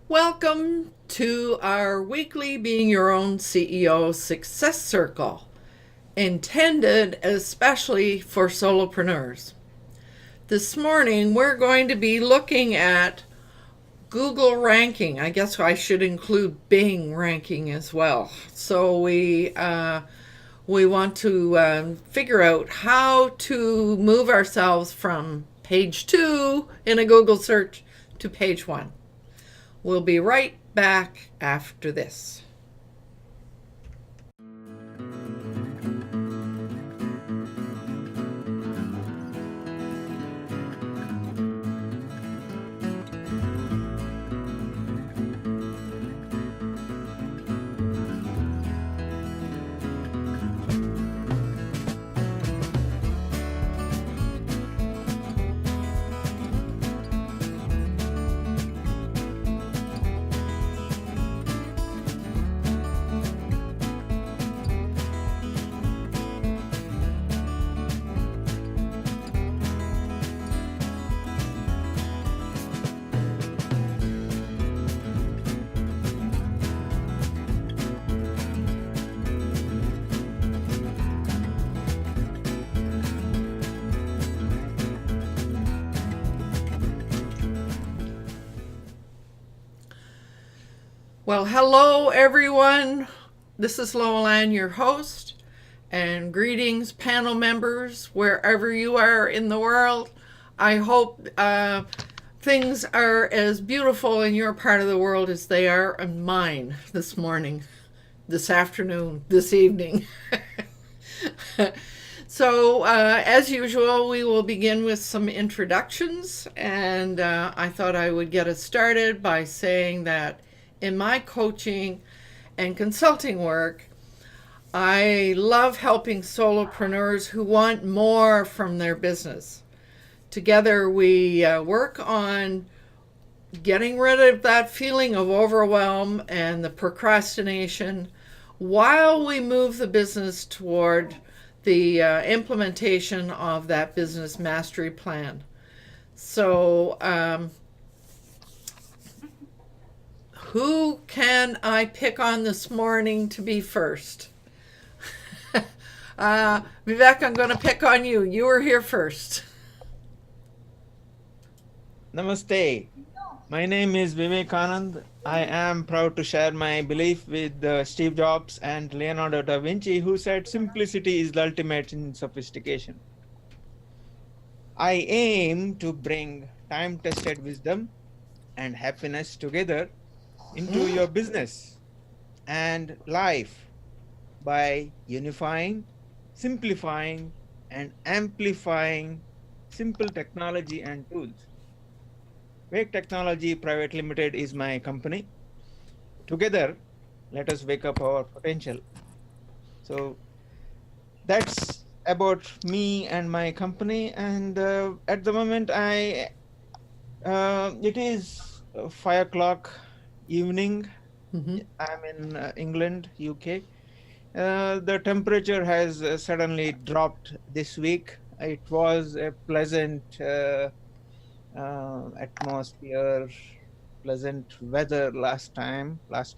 Welcome to our weekly Being Your Own CEO Success Circle, intended especially for solopreneurs. This morning we're going to be looking at Google ranking. I guess I should include Bing ranking as well. So we want to figure out how to move ourselves from page 2 in a Google search to page 1. We'll be right back after this. Well, hello everyone. This is Lowell Ann, your host, and greetings panel members wherever you are in the world. I hope things are as beautiful in your part of the world as they are in mine this morning, this afternoon, this evening. So, as usual, we will begin with some introductions, and I thought I would get us started by saying that in my coaching and consulting work, I love helping solopreneurs who want more from their business. Together, we work on getting rid of that feeling of overwhelm and the procrastination while we move the business toward the implementation of that business mastery plan. So, who can I pick on this morning to be first? Vivek, I'm going to pick on you. You were here first. Namaste. My name is Vivekanand. I am proud to share my belief with Steve Jobs and Leonardo da Vinci, who said simplicity is the ultimate in sophistication. I aim to bring time-tested wisdom and happiness together into your business and life by unifying, simplifying, and amplifying simple technology and tools. Wake Technology Private Limited is my company. Together, let us wake up our potential. So that's about me and my company. And at the moment, it is 5 o'clock evening. I'm in England, UK. The temperature has suddenly dropped this week. It was a pleasant atmosphere, pleasant weather last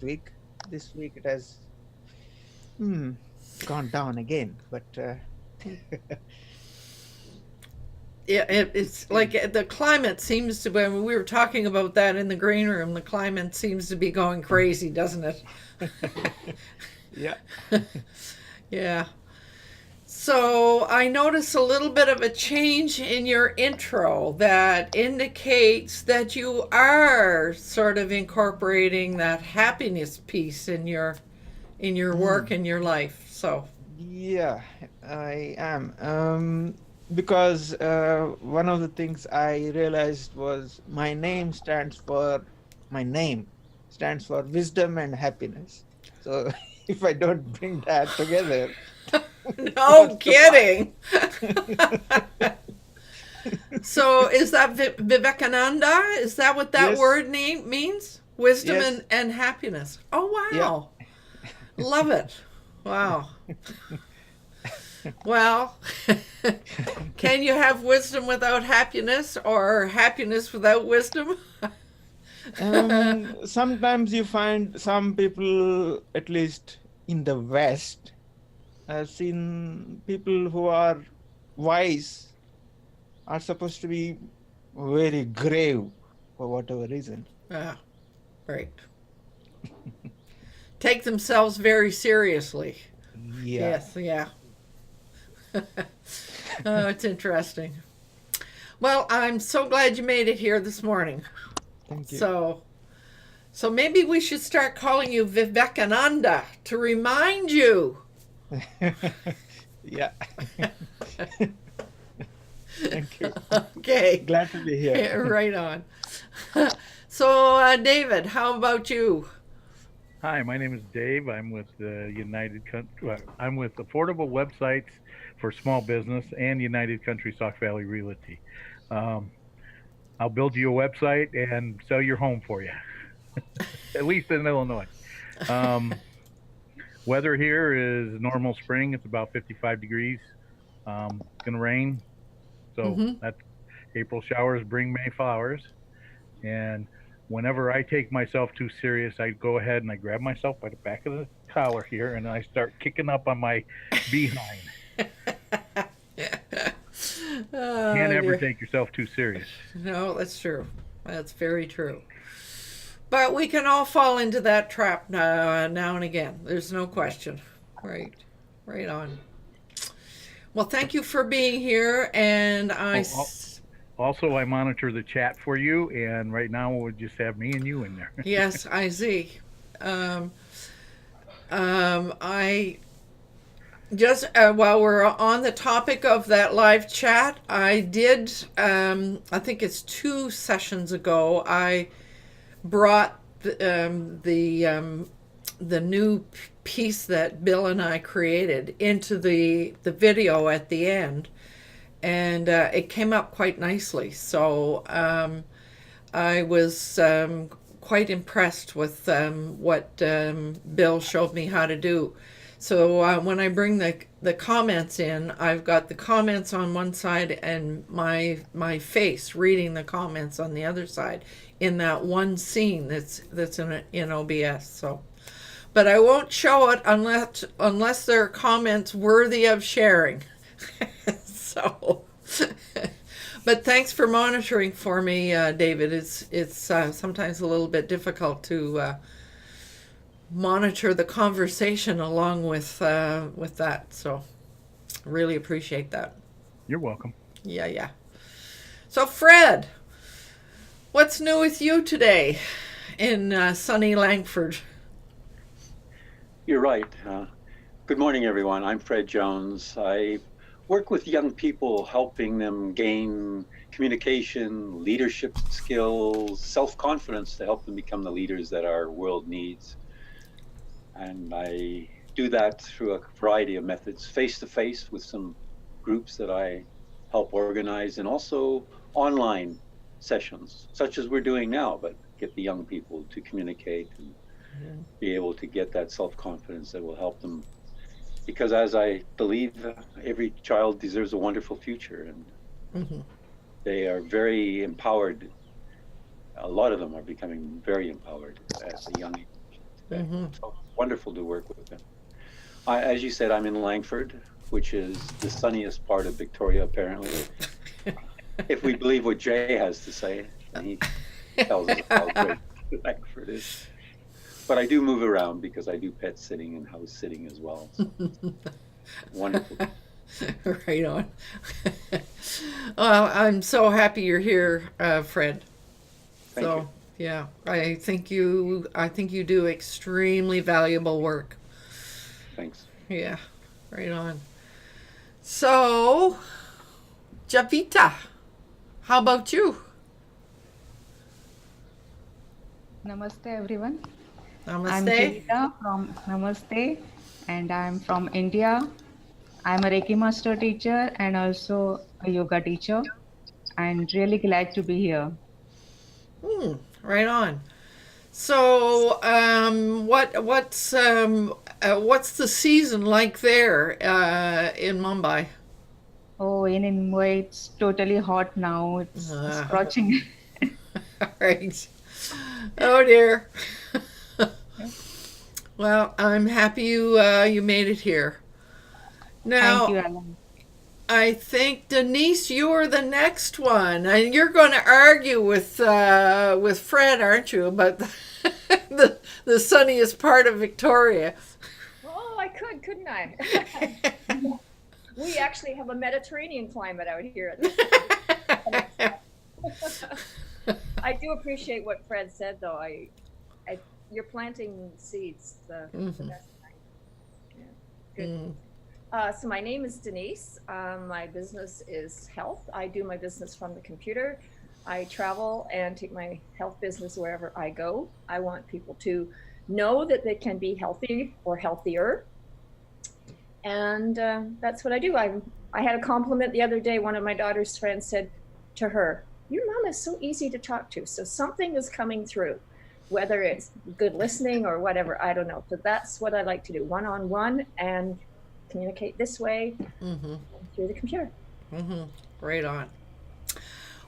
week. This week it has gone down again, but Yeah, it's like the climate seems to be, when we were talking about that in the green room, the climate seems to be going crazy, doesn't it? yeah. Yeah. So I notice a little bit of a change in your intro that indicates that you are sort of incorporating that happiness piece in your work and your life. So Yeah, I am. Because one of the things I realized was my name stands for wisdom and happiness. So if I don't bring that together, no kidding. So is that Vivekananda? Is that what that Yes. word name means? Wisdom Yes. and happiness. Oh, wow. Yeah. Love it. Wow. Well, can you have wisdom without happiness or happiness without wisdom? Sometimes you find some people, at least in the West, I've seen people who are wise are supposed to be very grave for whatever reason. Ah, right. Take themselves very seriously. Yeah. Yes, yeah. Oh, it's interesting. Well, I'm so glad you made it here this morning. Thank you. So maybe we should start calling you Vivekananda to remind you. Yeah. Thank you. Okay. Glad to be here. Right on. So, David, how about you? Hi, my name is Dave. I'm with I'm with Affordable Websites for Small Business and United Country Sauk Valley Realty. Um, I'll build you a website and sell your home for you, at least in Illinois. Weather here is normal spring. It's about 55 degrees. It's going to rain. So that's April showers bring May flowers. And whenever I take myself too serious, I go ahead and I grab myself by the back of the collar here and I start kicking up on my behind. Can't ever take yourself too serious. No, that's true. That's very true. But we can all fall into that trap now and again. There's no question. Right. Right on. Well, thank you for being here. And Also, I monitor the chat for you, and right now we'll just have me and you in there. Yes, I see. I just while we're on the topic of that live chat, I did. I think it's 2 sessions ago. I brought the new piece that Bill and I created into the video at the end, and it came up quite nicely. So I was quite impressed with what Bill showed me how to do. So when I bring the comments in, I've got the comments on one side and my face reading the comments on the other side in that one scene that's in OBS. So, but I won't show it unless there are comments worthy of sharing. So, but thanks for monitoring for me, David. It's sometimes a little bit difficult to monitor the conversation along with that. So, really appreciate that. You're welcome. Yeah. So, Fred, what's new with you today in sunny Langford? You're right. Good morning, everyone. I'm Fred Jones. I work with young people, helping them gain communication, leadership skills, self-confidence to help them become the leaders that our world needs. And I do that through a variety of methods, face-to-face with some groups that I help organize, and also online sessions, such as we're doing now, but get the young people to communicate and be able to get that self-confidence that will help them. Because as I believe, every child deserves a wonderful future, and they are very empowered. A lot of them are becoming very empowered at a young age today. So wonderful to work with them. As you said, I'm in Langford, which is the sunniest part of Victoria, apparently. If we believe what Jay has to say, and he tells us how great Langford is. But I do move around because I do pet sitting and house sitting as well. So wonderful. Right on. Well, I'm so happy you're here, Fred. Thank you. Yeah, I think you do extremely valuable work. Thanks. Yeah, right on. So, Javita, how about you? Namaste, everyone. Namaste. I'm Javita from Namaste, and I'm from India. I'm a Reiki master teacher and also a yoga teacher, and really glad to be here. Right on. So, what's the season like there in Mumbai? Oh, in Mumbai, it's totally hot now. It's scorching. Right. Oh dear. Well, I'm happy you made it here. Thank you, Now, Alan. I think Denise, you're the next one, and you're going to argue with Fred, aren't you? About the sunniest part of Victoria. Oh, I couldn't I? We actually have a Mediterranean climate out here. I do appreciate what Fred said, though. You're planting seeds. The best kind. Yeah, good. So my name is Denise. My business is health. I do my business from the computer. I travel and take my health business wherever I go. I want people to know that they can be healthy or healthier. And that's what I do. I had a compliment the other day. One of my daughter's friends said to her, "Your mom is so easy to talk to." So something is coming through, whether it's good listening or whatever, I don't know. But that's what I like to do, one-on-one, and communicate this way through the computer. Right on.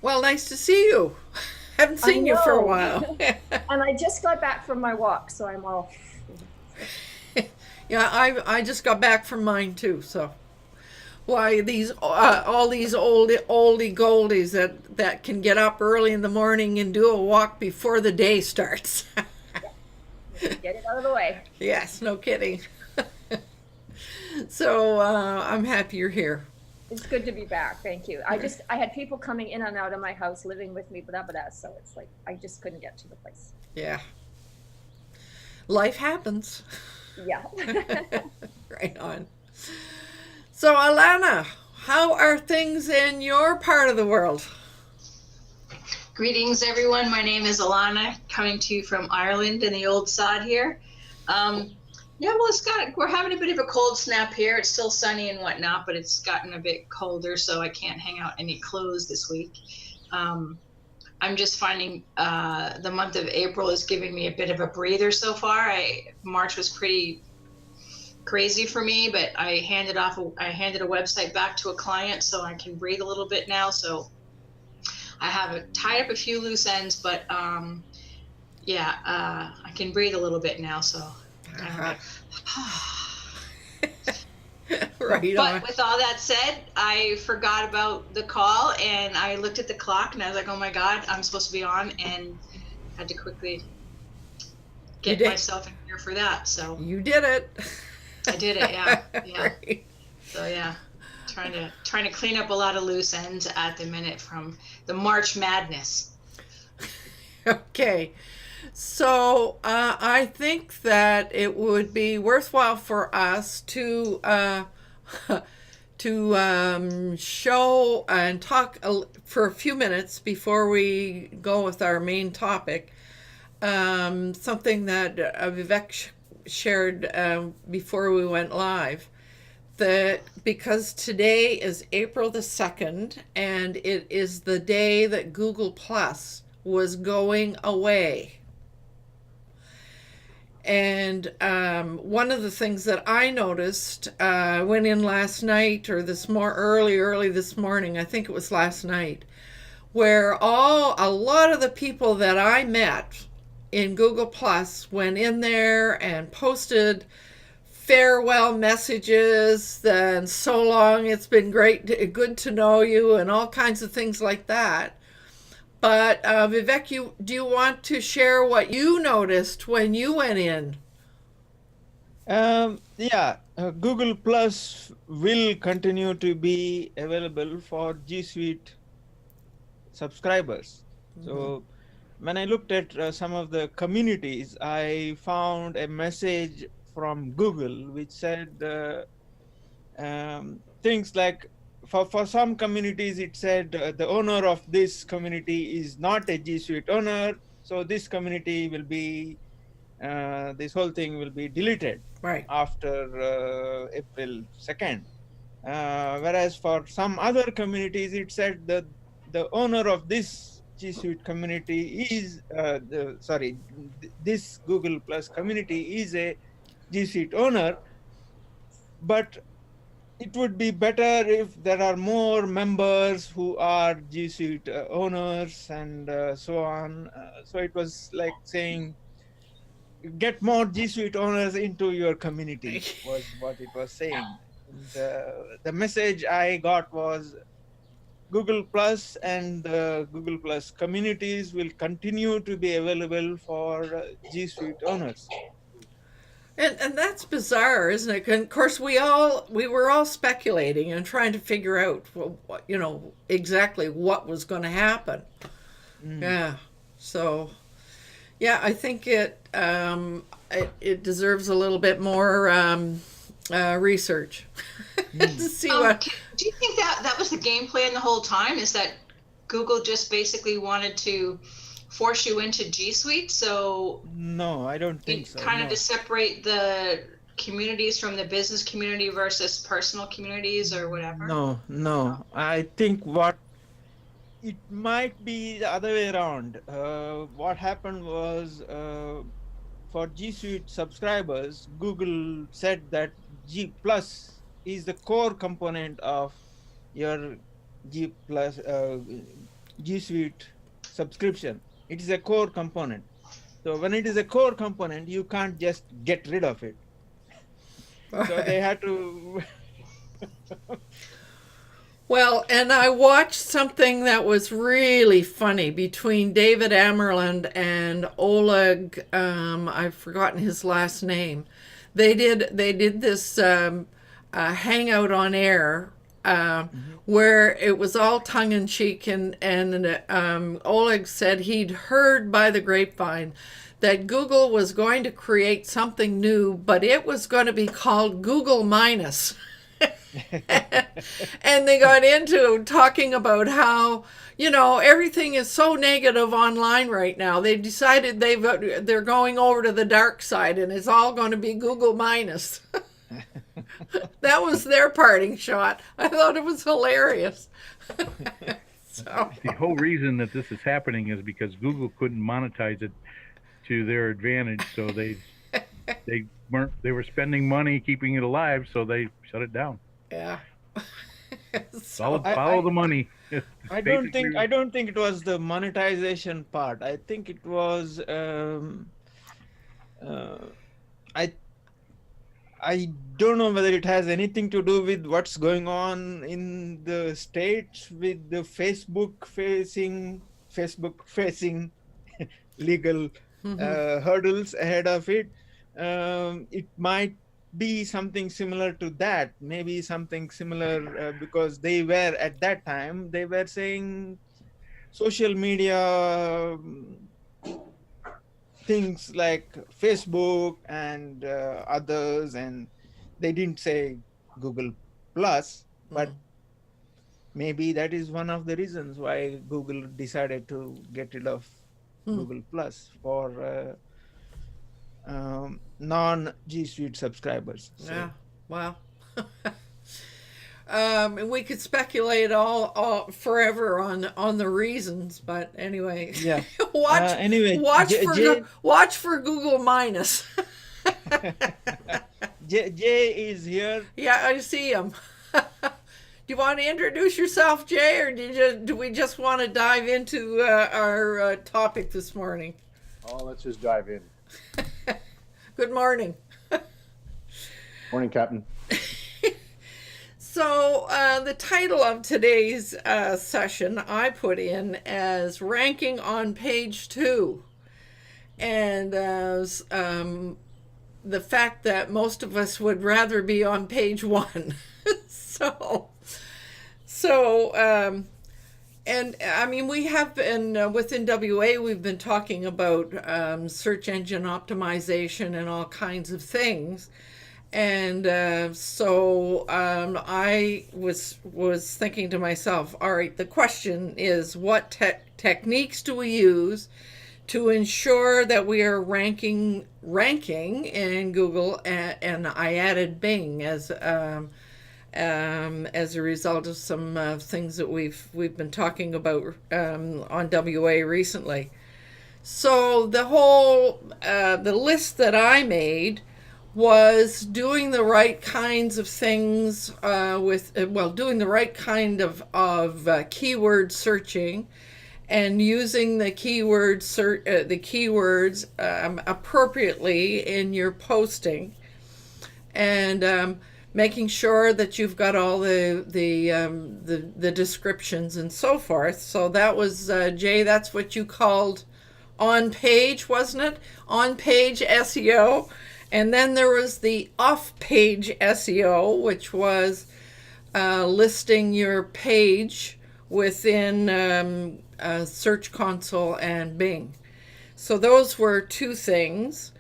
Well, nice to see you. Haven't seen you for a while. And I just got back from my walk, so I'm all... Yeah, I just got back from mine too. So, why these all these oldie goldies that can get up early in the morning and do a walk before the day starts. Get it out of the way. Yes, no kidding. So I'm happy you're here. It's good to be back. Thank you. I had people coming in and out of my house, living with me, so it's like I just couldn't get to the place. Yeah. Life happens. Yeah. Right on. So, Alana, how are things in your part of the world? Greetings, everyone. My name is Alana, coming to you from Ireland in the old sod here. Yeah, well, we're having a bit of a cold snap here. It's still sunny and whatnot, but it's gotten a bit colder, so I can't hang out any clothes this week. I'm just finding the month of April is giving me a bit of a breather so far. March was pretty crazy for me, but I handed a website back to a client, so I can breathe a little bit now. So I have tied up a few loose ends, but yeah, I can breathe a little bit now. So. Right on. But with all that said, I forgot about the call and I looked at the clock and I was like, oh my God, I'm supposed to be on, and had to quickly get myself in here for that. So you did it. I did it, yeah. Right. So yeah, trying to clean up a lot of loose ends at the minute from the March madness. Okay. So I think that it would be worthwhile for us to show and talk for a few minutes before we go with our main topic. Something that Vivek shared before we went live. That because today is April the 2nd, and it is the day that Google Plus was going away. And one of the things that I noticed, I went in last night or early this morning, I think it was last night, where a lot of the people that I met in Google Plus went in there and posted farewell messages and so long, it's been good to know you, and all kinds of things like that. But Vivek, do you want to share what you noticed when you went in? Yeah, Google Plus will continue to be available for G Suite subscribers. So when I looked at some of the communities, I found a message from Google which said things like, for some communities, it said the owner of this community is not a G Suite owner, so this community will be, this whole thing will be deleted after April 2nd. Whereas for some other communities, it said that the owner of this G Suite community is, this Google Plus community is a G Suite owner, but it would be better if there are more members who are G Suite owners and so on. So it was like saying, get more G Suite owners into your community, was what it was saying. And the message I got was Google Plus and Google Plus communities will continue to be available for G Suite owners. And that's bizarre, isn't it? And of course, we were all speculating and trying to figure out, exactly what was going to happen. Yeah. So, yeah, I think it deserves a little bit more research to see what. Do you think that was the game plan the whole time? Is that Google just basically wanted to force you into G Suite? So no, I don't think so. Kind of to separate the communities from the business community versus personal communities or whatever? No. I think it might be the other way around. What happened was for G Suite subscribers, Google said that G Plus is the core component of your G Suite subscription. It is a core component. So when it is a core component, you can't just get rid of it. So they had to. Well, and I watched something that was really funny between David Amerland and Oleg. I've forgotten his last name. They did this hangout on air where it was all tongue in cheek, and Oleg said he'd heard by the grapevine that Google was going to create something new, but it was going to be called Google Minus. And they got into talking about how, everything is so negative online right now. They decided they're going over to the dark side, and it's all going to be Google Minus. That was their parting shot. I thought it was hilarious. So. The whole reason that this is happening is because Google couldn't monetize it to their advantage, so they were spending money keeping it alive, so they shut it down. Yeah. Follow the money. I don't think it was the monetization part. I think it was I don't know whether it has anything to do with what's going on in the States with the Facebook facing legal hurdles ahead of it. It might be something similar to that, maybe something similar because they were at that time, they were saying social media things like Facebook and others, and they didn't say Google Plus, but maybe that is one of the reasons why Google decided to get rid of Google Plus for non-G Suite subscribers. So. Yeah, wow. We could speculate all forever on the reasons, but anyway. Yeah. Watch for Google Minus. Jay is here. Yeah, I see him. Do you want to introduce yourself, Jay, or do we just want to dive into our topic this morning? Oh, let's just dive in. Good morning. Morning, Captain. So the title of today's session I put in as ranking on page 2, and as the fact that most of us would rather be on page 1. And I mean, we have been within WA, we've been talking about search engine optimization and all kinds of things. And so I was thinking to myself, all right, the question is, what techniques do we use to ensure that we are ranking in Google? And I added Bing as a result of some things that we've been talking about on WA recently. So the whole the list that I made was doing the right kinds of things doing the right kind of keyword searching, and using the keywords appropriately in your posting, and making sure that you've got all the descriptions and so forth. So that was Jay. That's what you called on page, wasn't it? On page SEO. And then there was the off page SEO, which was listing your page within Search Console and Bing. So those were two things.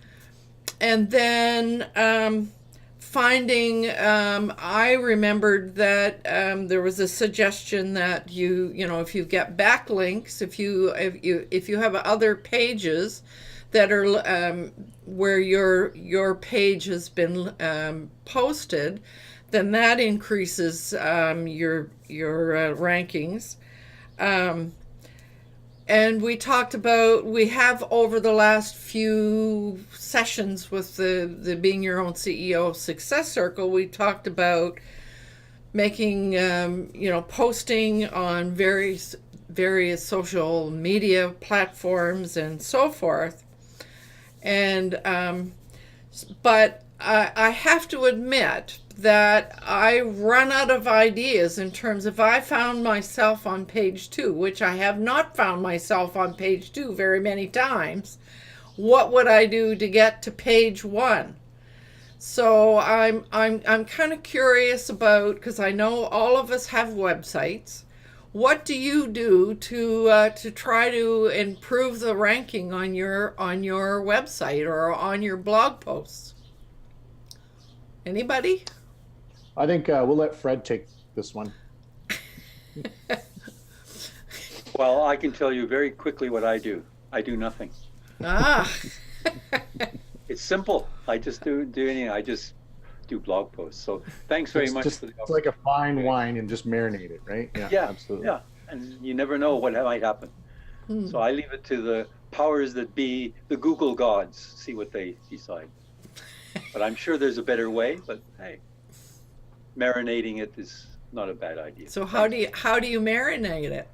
And then I remembered that there was a suggestion that if you get backlinks, if you have other pages that are where your page has been posted, then that increases your rankings. And we have over the last few sessions with the Being Your Own CEO Success Circle, we talked about making, posting on various social media platforms and so forth. And, but I have to admit that I run out of ideas in terms of, I found myself on page 2, which I have not found myself on page 2 very many times. What would I do to get to page 1? So I'm kind of curious about, because I know all of us have websites. What do you do to try to improve the ranking on your website or on your blog posts? Anybody? I think we'll let Fred take this one. Well, I can tell you very quickly what I do. I do nothing. Ah. It's simple. I just do anything. I just do blog posts. So thanks very much for the It's like a fine wine and just marinate it, right? Yeah, absolutely. Yeah, and you never know what might happen. So I leave it to the powers that be, the Google gods, see what they decide. But I'm sure there's a better way, but hey, marinating it is not a bad idea. So how do you marinate it?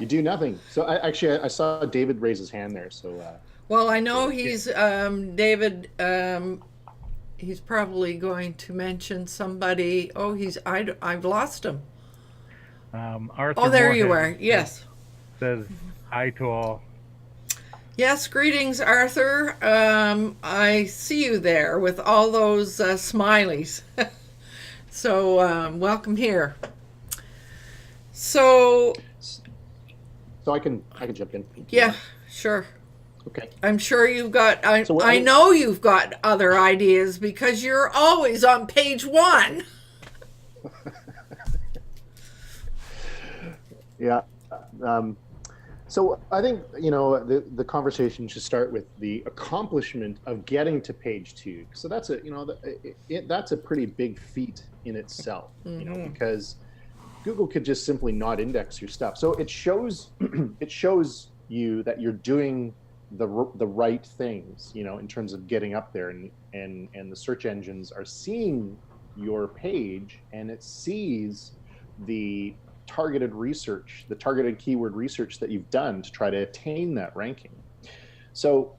You do nothing. So I saw David raise his hand there. So well, I know he's David. He's probably going to mention somebody. Oh, I've lost him. Arthur there you Moorhead are. Yes. Says hi to all. Yes, greetings, Arthur. I see you there with all those smileys. So welcome here. So I can jump in. yeah, sure. Okay. I'm sure you've got. I know you've got other ideas because you're always on page 1. Yeah. So I think, the conversation should start with the accomplishment of getting to page 2. So that's that's a pretty big feat in itself, because Google could just simply not index your stuff. So it shows you that you're doing the right things, in terms of getting up there, and the search engines are seeing your page, and it sees the targeted research, the targeted keyword research that you've done to try to attain that ranking. So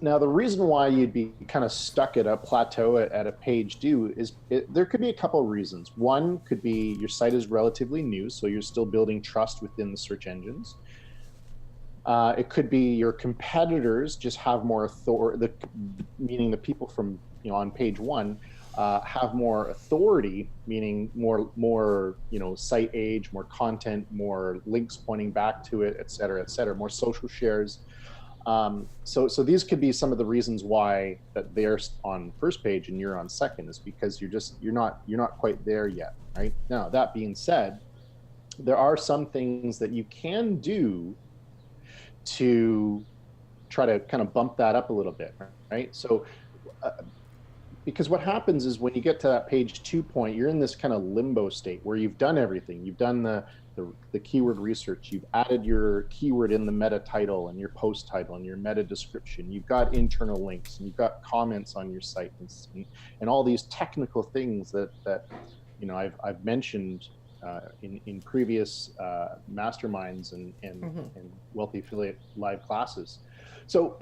now the reason why you'd be kind of stuck at a plateau at a page 2 is there could be a couple of reasons. One could be your site is relatively new, so you're still building trust within the search engines. It could be your competitors just have more authority, meaning the people from on page 1 have more authority, meaning more site age, more content, more links pointing back to it, et cetera, more social shares. So these could be some of the reasons why that they're on first page and you're on second, is because you're not quite there yet, right? Now, that being said, there are some things that you can do to try to kind of bump that up a little bit, right? So because what happens is when you get to that page 2 point, you're in this kind of limbo state where you've done everything. You've done the the keyword research, you've added your keyword in the meta title and your post title and your meta description, you've got internal links, and you've got comments on your site, and all these technical things that I've mentioned in previous masterminds and Wealthy Affiliate live classes. So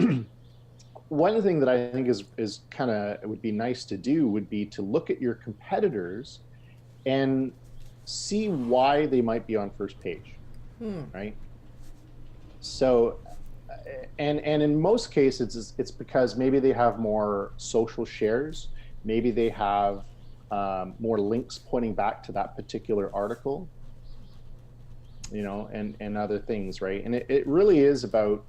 one thing that I think is kind of would be nice to do would be to look at your competitors and see why they might be on first page, right? So, and in most cases, it's because maybe they have more social shares, maybe they have more links pointing back to that particular article, and other things, right? And it really is about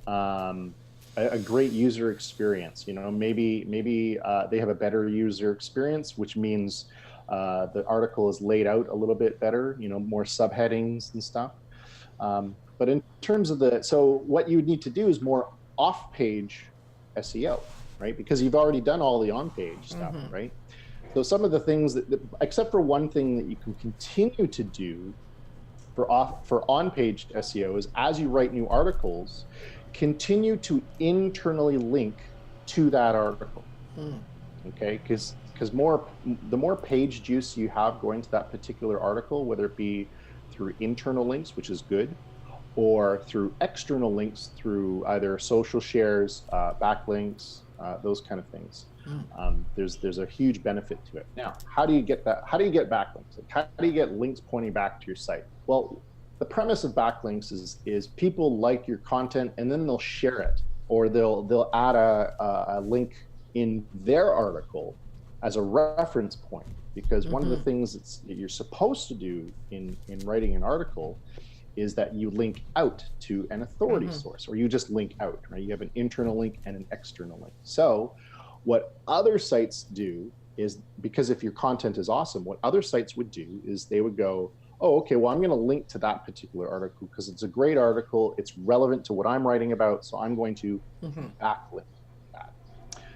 a great user experience. Maybe they have a better user experience, which means the article is laid out a little bit better, more subheadings and stuff. But in terms of so what you would need to do is more off-page SEO, right? Because you've already done all the on-page stuff, right? So some of the things that, except for one thing that you can continue to do for on-page SEO is, as you write new articles, continue to internally link to that article. Okay, because the more page juice you have going to that particular article, whether it be through internal links, which is good, or through external links through either social shares, backlinks, those kind of things, there's a huge benefit to it. Now, how do you get that? How do you get backlinks? How do you get links pointing back to your site? Well, the premise of backlinks is people like your content and then they'll share it, or they'll add a link in their article as a reference point. Because one of the things that you're supposed to do in writing an article is that you link out to an authority source, or you just link out, right? You have an internal link and an external link. So what other sites do is, because if your content is awesome, what other sites would do is they would go, oh, okay, well, I'm going to link to that particular article because it's a great article. It's relevant to what I'm writing about. So I'm going to backlink that.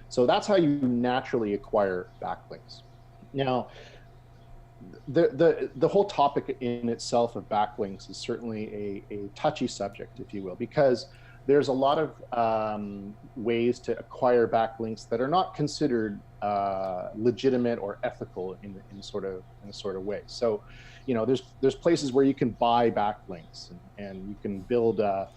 So that's how you naturally acquire backlinks. Now, the whole topic in itself of backlinks is certainly a touchy subject, if you will, because there's a lot of ways to acquire backlinks that are not considered legitimate or ethical in a sort of way. So, there's places where you can buy backlinks, and you can build a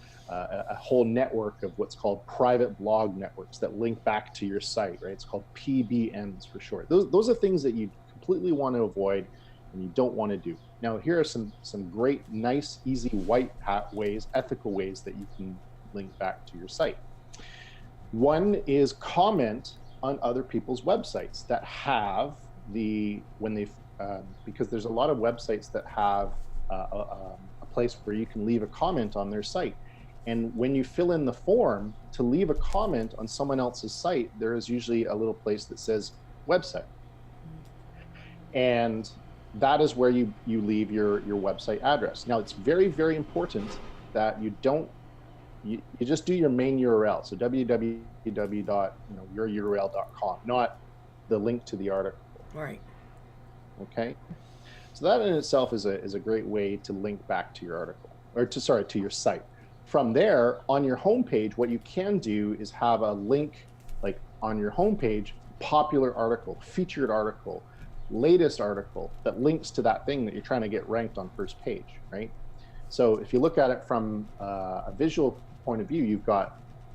whole network of what's called private blog networks that link back to your site, right? It's called PBNs for short. Those are things that you completely want to avoid and you don't want to do. Now, here are some great, nice, easy, white hat ways, ethical ways that you can link back to your site. One is comment on other people's websites that have because there's a lot of websites that have a place where you can leave a comment on their site. And when you fill in the form to leave a comment on someone else's site, there is usually a little place that says website. And that is where you leave your website address. Now, it's very, very important that you just do your main URL. So www.yoururl.com, not the link to the article. Right. Okay. So that in itself is a great way to link back to your article, or to your site. From there, on your homepage, what you can do is have a link, like on your homepage, popular article, featured article, latest article that links to that thing that you're trying to get ranked on first page, right? So if you look at it from a visual point of view,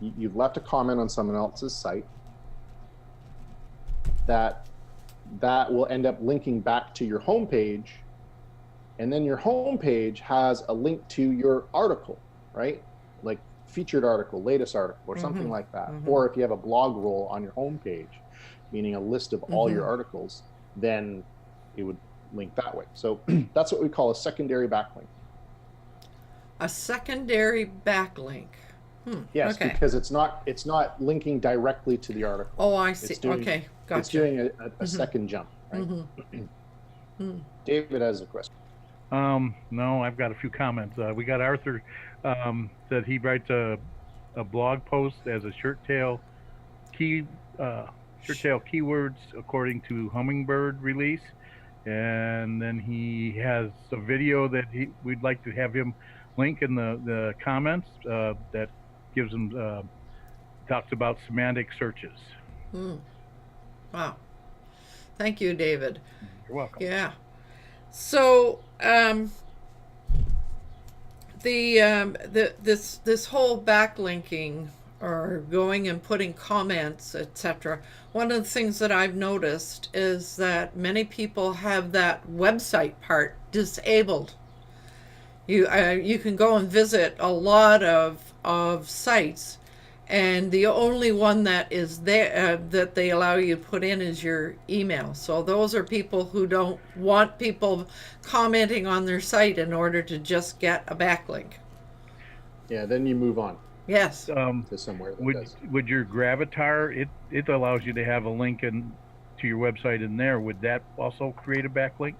you've left a comment on someone else's site that will end up linking back to your homepage, and then your homepage has a link to your article, right? Like featured article, latest article, or something like that. Or if you have a blog roll on your homepage, meaning a list of all your articles, then it would link that way. So that's what we call a secondary backlink. A secondary backlink. Yes, okay. Because it's not linking directly to the article. Oh, I see. Okay, gotcha. It's doing a second jump, right? David has a question. No, I've got a few comments. We got Arthur said he writes a blog post as a shirt tail keywords according to Hummingbird release, and then he has a video that we'd like to have him link in the comments that gives him talks about semantic searches. Wow. Thank you, David. You're welcome. Yeah. So this whole backlinking or going and putting comments, etc. One of the things that I've noticed is that many people have that website part disabled. You can go and visit a lot of sites, and the only one that is there that they allow you to put in is your email. So those are people who don't want people commenting on their site in order to just get a backlink. Yeah, then you move on Yes. to somewhere that does. Would your Gravatar, it allows you to have a link to your website in there. Would that also create a backlink?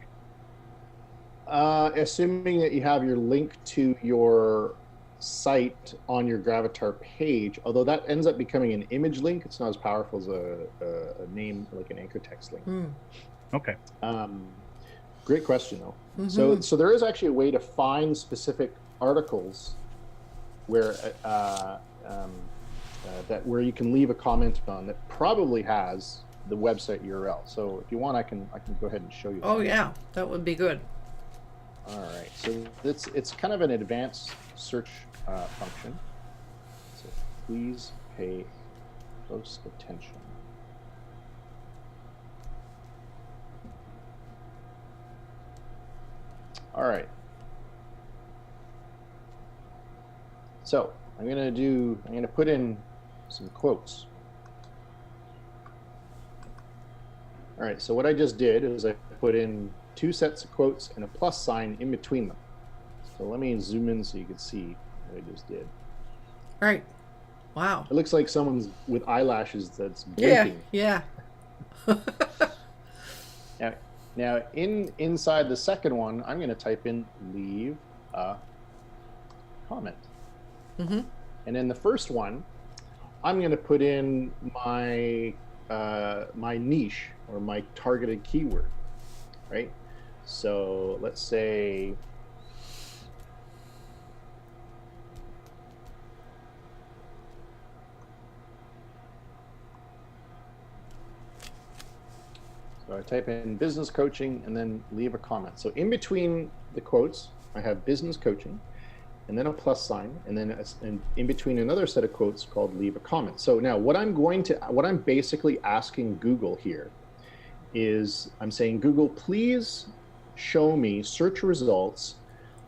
Assuming that you have your link to your site on your Gravatar page, although that ends up becoming an image link, it's not as powerful as a name, like an anchor text link. Okay. Great question, though. So there is actually a way to find specific articles where where you can leave a comment on that probably has the website URL. So if you want, I can go ahead and show you. Oh yeah, that would be good. All right, so it's kind of an advanced search function. So please pay close attention. All right. So I'm gonna put in some quotes. All right, so what I just did is I put in 2 sets of quotes and a plus sign in between them. So let me zoom in so you can see what I just did. Right. Wow. It looks like someone's with eyelashes that's blinking. Yeah. Now inside the second one, I'm going to type in leave a comment. And in the first one, I'm going to put in my my niche or my targeted keyword, right? So let's say so I type in business coaching and then leave a comment. So in between the quotes, I have business coaching and then a plus sign, and then in between another set of quotes called leave a comment. So now what I'm basically asking Google here is I'm saying, Google, please show me search results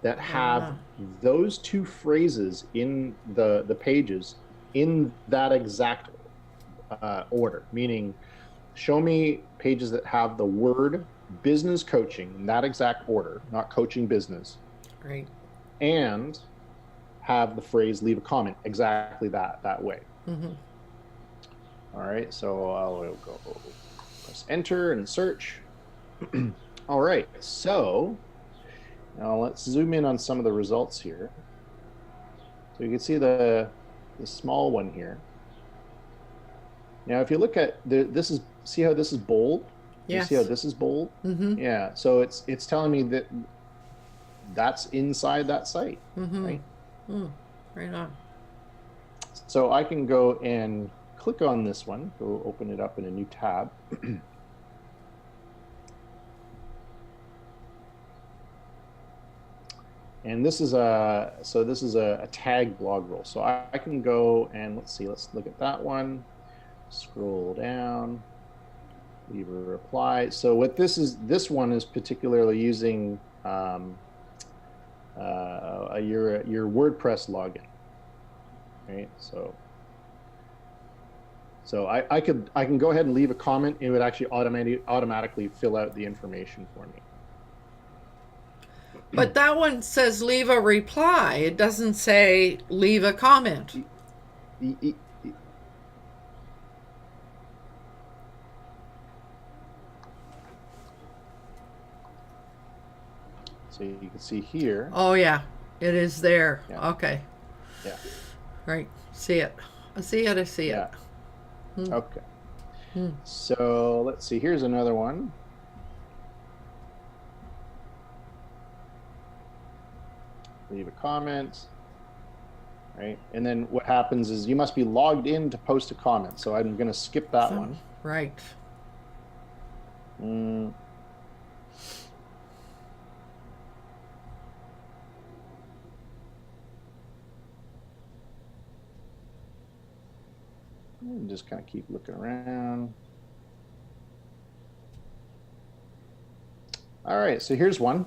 that have those 2 phrases in the pages in that exact order, meaning show me pages that have the word business coaching in that exact order, not coaching business. Right. And have the phrase leave a comment exactly that way. All right, so I'll go press enter and search. All right, so now let's zoom in on some of the results here. So you can see the small one here. Now if you look at see how this is bold? Yes. You see how this is bold? Yeah, so it's telling me that that's inside that site, right? Right on. So I can go and click on this one, go open it up in a new tab. And this is a tag blog roll. So I can go and let's look at that one, scroll down, leave a reply. So what this one is particularly using your WordPress login, right? So I can go ahead and leave a comment. It would actually automatically fill out the information for me. But that one says leave a reply. It doesn't say leave a comment. So you can see here. Oh yeah, it is there. Yeah. Okay. Yeah. Right. See it. I see it. Okay. So let's see. Here's another one. leave a comment, right? And then what happens is you must be logged in to post a comment. So I'm going to skip that one. Right. And just kind of keep looking around. All right, so here's one.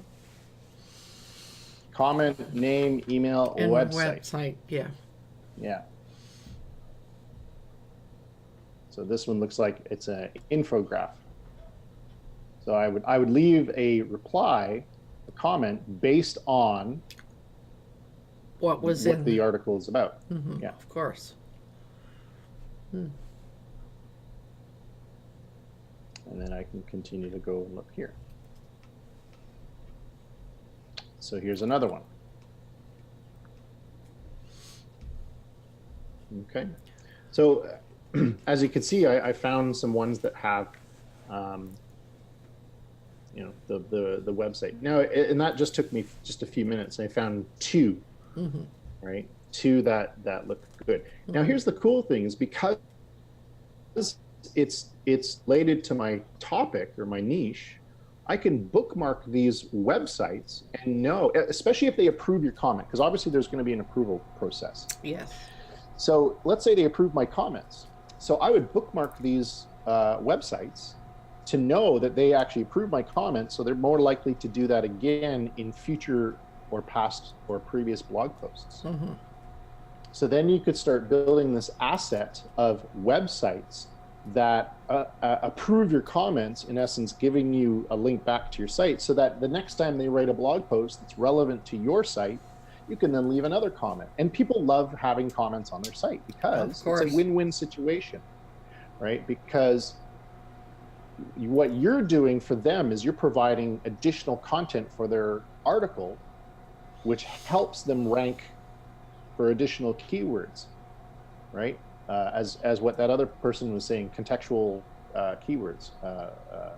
Comment, name, email, And website. Yeah. Yeah. So this one looks like it's an infograph. So I would leave a reply, a comment based on What was what in the article is about. Yeah, of course. And then I can continue to go and look here. So here's another one. Okay. So as you can see, I found some ones that have, you know, the website. Now, and that just took me just a few minutes. I found two, right? Two that look good. Now, here's the cool thing is because it's related to my topic or my niche, I can bookmark these websites and know, especially if they approve your comment, because obviously there's going to be an approval process. Yes. So let's say they approve my comments. So I would bookmark these websites to know that they actually approve my comments. So they're more likely to do that again in future or past or previous blog posts. So then you could start building this asset of websites that approve your comments, in essence, giving you a link back to your site so that the next time they write a blog post that's relevant to your site, you can then leave another comment. And people love having comments on their site because it's a win-win situation, right? Because what you're doing for them is you're providing additional content for their article, which helps them rank for additional keywords, right? As what that other person was saying, contextual keywords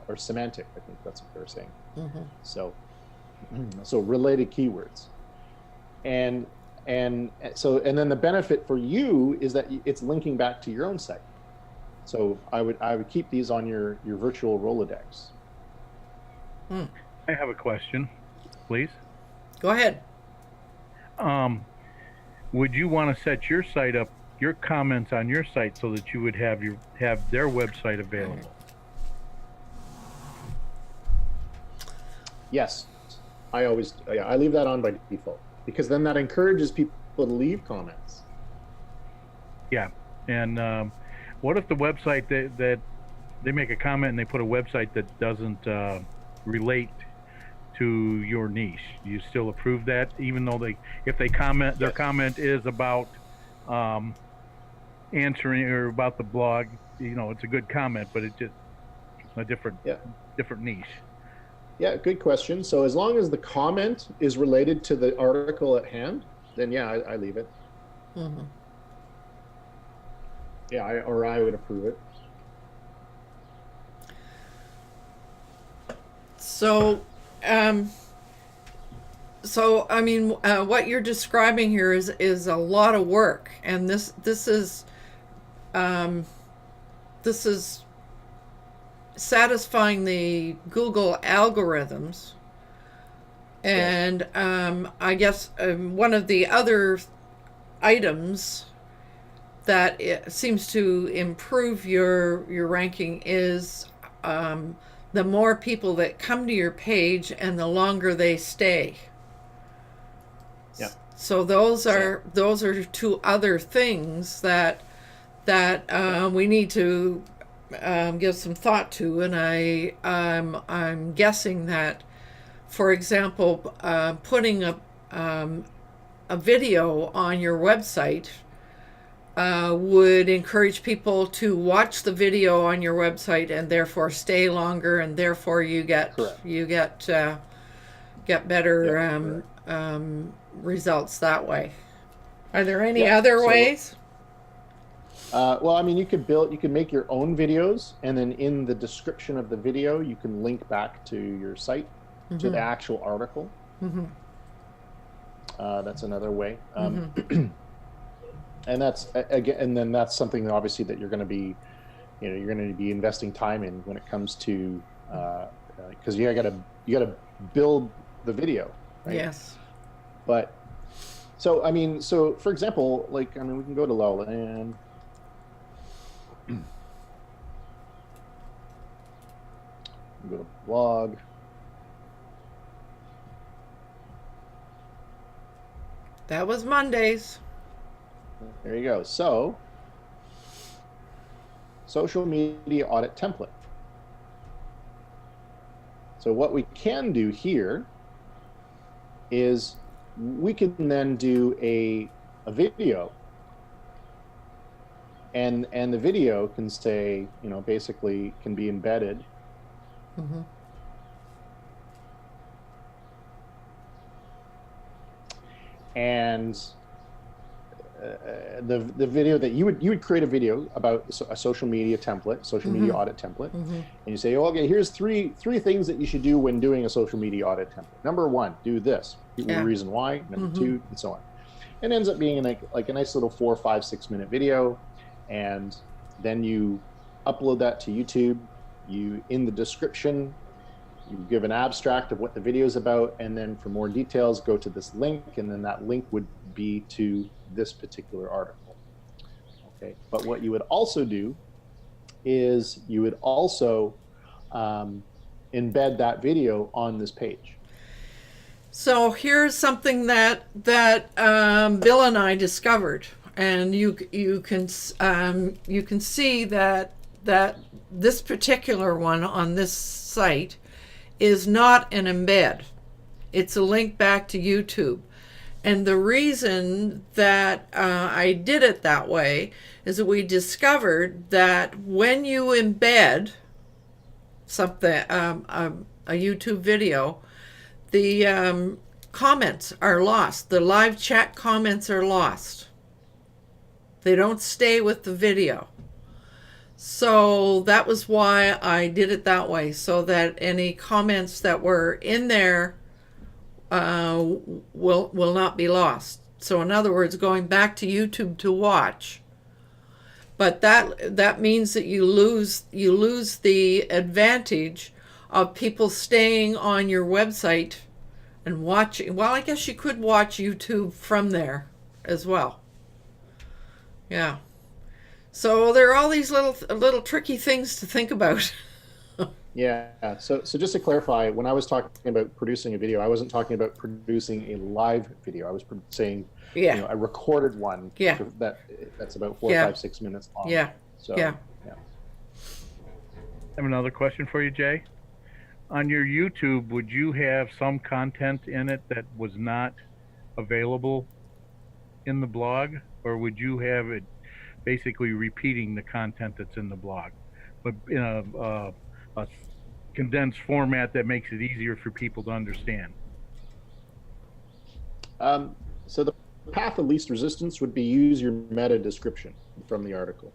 or semantic, I think that's what they were saying. So related keywords. And then the benefit for you is that it's linking back to your own site. So I would keep these on your virtual Rolodex. I have a question, please. Go ahead. Would you want to set your site up, your comments on your site, so that you would have their website available? Yes, I leave that on by default because then that encourages people to leave comments. Yeah, and what if the website that they make a comment and they put a website that doesn't relate to your niche? Do you still approve that, even though if they comment, their comment is about answering or about the blog? You know, it's a good comment, but it's just a different niche. Yeah, good question. So as long as the comment is related to the article at hand, then yeah, I leave it. Yeah, I would approve it. So I mean, what you're describing here is a lot of work, and this is satisfying the Google algorithms, and I guess one of the other items that it seems to improve your ranking is the more people that come to your page and the longer they stay. Yeah. So those are two other things that we need to give some thought to, and I'm guessing that, for example, putting a video on your website would encourage people to watch the video on your website and therefore stay longer, and therefore you get better results that way. Are there any other ways? Well, I mean, you could make your own videos, and then in the description of the video, you can link back to your site, to the actual article. That's another way. And that's again, and then that's something that obviously that you're going to be, you're going to be investing time in when it comes to, because you got to build the video, right? Yes. But so I mean, so for example, like I mean, we can go to Lowland. Go to blog. That was Mondays. There you go. So, social media audit template. So what we can do here is we can then do a video, and the video can say, basically can be embedded. And the video that you would create a video about a social media template, social media audit template, and you say, oh, okay, here's three things that you should do when doing a social media audit template. Number one, do this. Reason why. Number two, and so on. And it ends up being like a nice little 4, 5, 6 minute video, and then you upload that to YouTube. You in the description, you give an abstract of what the video is about, and then for more details, go to this link, and then that link would be to this particular article. Okay, but what you would also do is you would also embed that video on this page. So here's something that Bill and I discovered, and you can see that this particular one on this site is not an embed. It's a link back to YouTube. And the reason that I did it that way is that we discovered that when you embed something, a YouTube video, the comments are lost. The live chat comments are lost. They don't stay with the video. So that was why I did it that way, so that any comments that were in there will not be lost. So in other words, going back to YouTube to watch. But that means that you lose the advantage of people staying on your website and watching. Well, I guess you could watch YouTube from there as well. Yeah. So there are all these little tricky things to think about. Yeah. So just to clarify, when I was talking about producing a video, I wasn't talking about producing a live video. I was saying, a recorded one. Yeah. That's about 4, 5, 6 minutes long. Yeah. So, yeah. I have another question for you, Jay. On your YouTube, would you have some content in it that was not available in the blog, or would you have it basically repeating the content that's in the blog, but in a condensed format that makes it easier for people to understand? So the path of least resistance would be use your meta description from the article.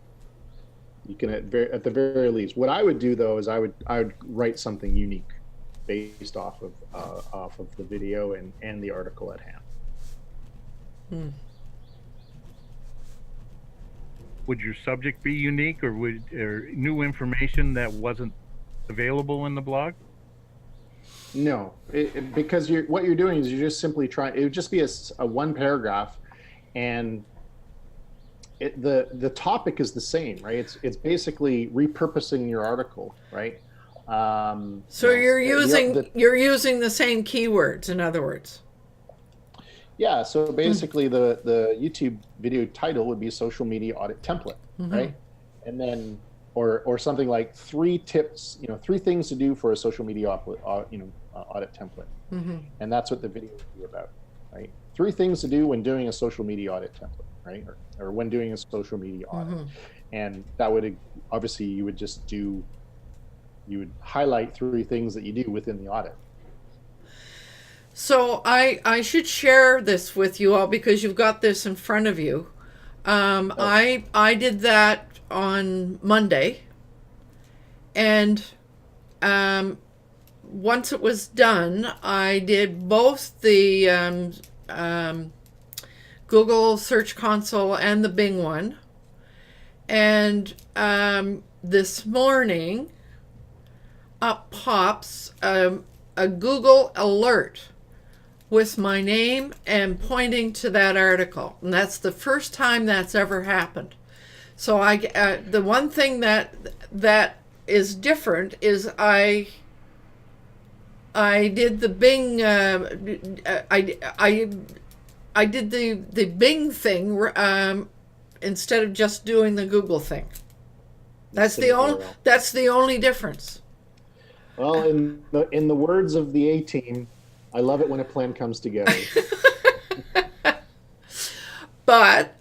You can at the very least. What I would do though is I would write something unique based off of the video and the article at hand. Would your subject be unique, or new information that wasn't available in the blog? No, because what you're doing is you're just simply trying. It would just be a one paragraph, and the topic is the same, right? It's basically repurposing your article, right? So you're using the same keywords, in other words. Yeah, so basically the YouTube video title would be social media audit template, right? And then or something like 3 tips, 3 things to do for a social media audit template. And that's what the video would be about, right? 3 things to do when doing a social media audit template, right? Or when doing a social media audit. And that would obviously you would highlight 3 things that you do within the audit. So I should share this with you all because you've got this in front of you. I did that on Monday, and once it was done, I did both the Google Search Console and the Bing one. And this morning, up pops a Google alert with my name and pointing to that article. And that's the first time that's ever happened. So the one thing that is different is I did the Bing I did the Bing thing instead of just doing the Google thing. That's the only difference. Well, in the words of the A-Team, I love it when a plan comes together. But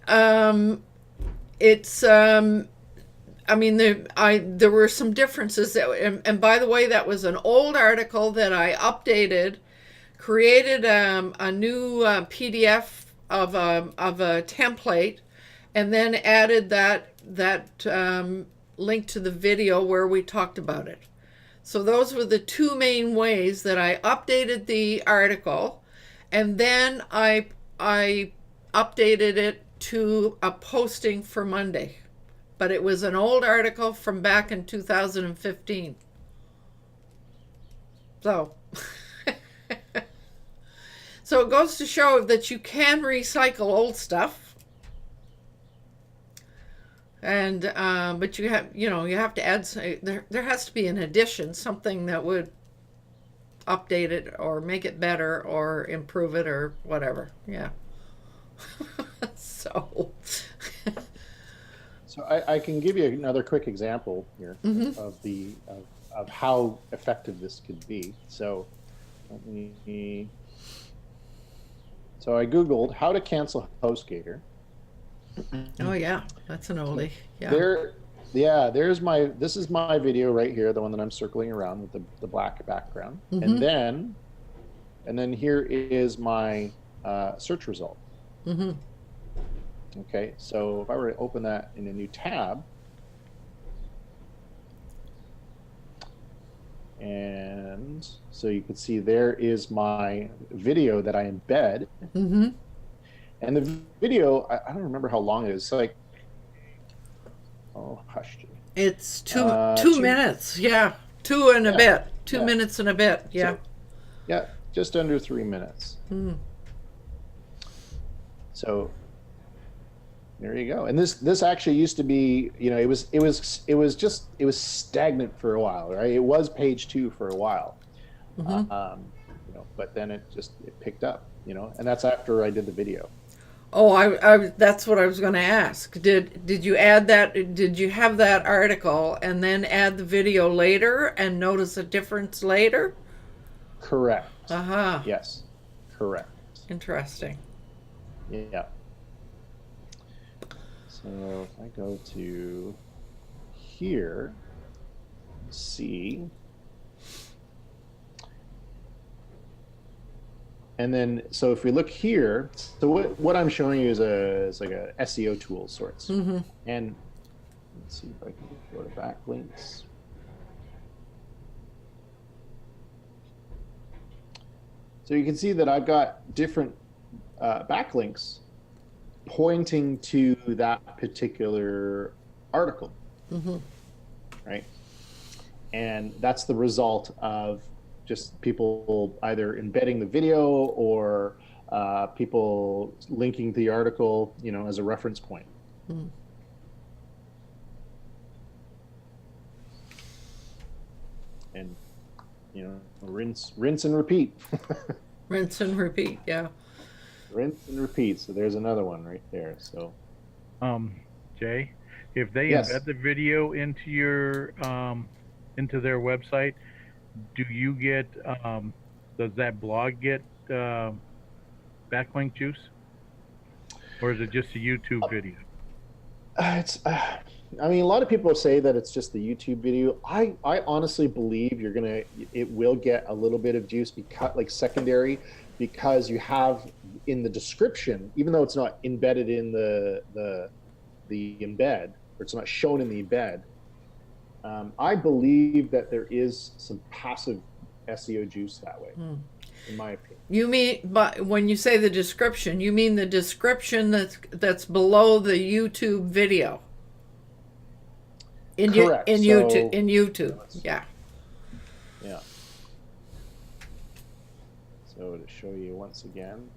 it's I mean, there were some differences and by the way, that was an old article that I updated, created a new PDF of a template, and then added that link to the video where we talked about it. So those were the two main ways that I updated the article, and then I updated it to a posting for Monday. But it was an old article from back in 2015. So, so it goes to show that you can recycle old stuff. And, but you have to add, there has to be an addition, something that would update it or make it better or improve it or whatever. Yeah. So. So I can give you another quick example here of how effective this could be. So I Googled how to cancel HostGator. Oh yeah, that's an oldie. Yeah. This is my video right here, the one that I'm circling around with the black background, and then here is my search result. Okay, so if I were to open that in a new tab, and so you can see there is my video that I embed. And the video, I don't remember how long it is. It's like, oh, hush. It's two minutes. Yeah, two and a bit. 2 minutes and a bit. Yeah. So, yeah, just under 3 minutes. So there you go. And this actually used to be, it was stagnant for a while, right? It was page 2 for a while, but then it picked up, and that's after I did the video. Oh, I that's what I was going to ask. Did you add that? Did you have that article and then add the video later and notice a difference later? Correct. Uh-huh. Yes. Correct. Interesting. Yeah. So if I go to here, see, and then so if we look here, so what I'm showing you is like a SEO tool of sorts. And let's see if I can go to backlinks. So you can see that I've got different backlinks pointing to that particular article, right? And that's the result of just people either embedding the video or people linking the article, as a reference point. And, rinse and repeat. Rinse and repeat, yeah. Rinse and repeat. So there's another one right there. So, Jay, if they Yes. embed the video into your into their website, do you get does that blog get backlink juice, or is it just a YouTube video? It's. I mean, a lot of people say that it's just the YouTube video. I honestly believe it will get a little bit of juice like secondary, because you have in the description, even though it's not embedded in the embed, or it's not shown in the embed, I believe that there is some passive SEO juice that way. in my opinion. You mean, but when you say the description, you mean the description that's below the YouTube video? Correct. In So- YouTube. In YouTube. Yeah. Yeah. So to show you once again.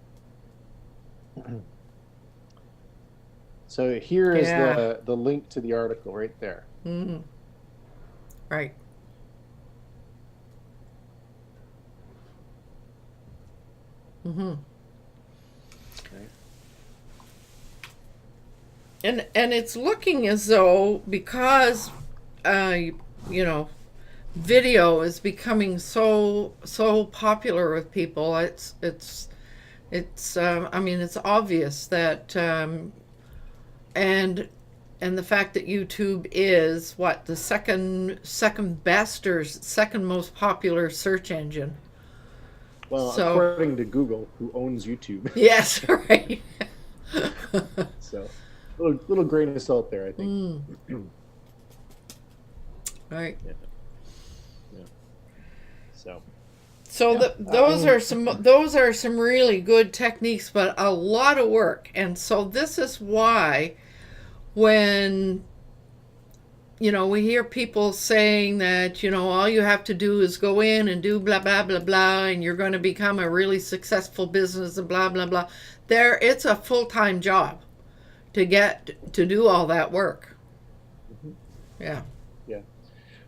So here is Yeah. the link to the article right there. Mm-hmm. Right. Mm-hmm. Okay. And it's looking as though, because you know, video is becoming so popular with people, it's I mean, it's obvious that and the fact that YouTube is what, the second best or second most popular search engine. Well, So- according to Google, who owns YouTube. Yes, right. So little grain of salt there, I think. Right. Yeah. So So those are some really good techniques, but a lot of work. And so this is why, when we hear people saying that all you have to do is go in and do blah blah blah blah, and you're going to become a really successful business and blah blah blah. It's a full-time job to do all that work. Yeah.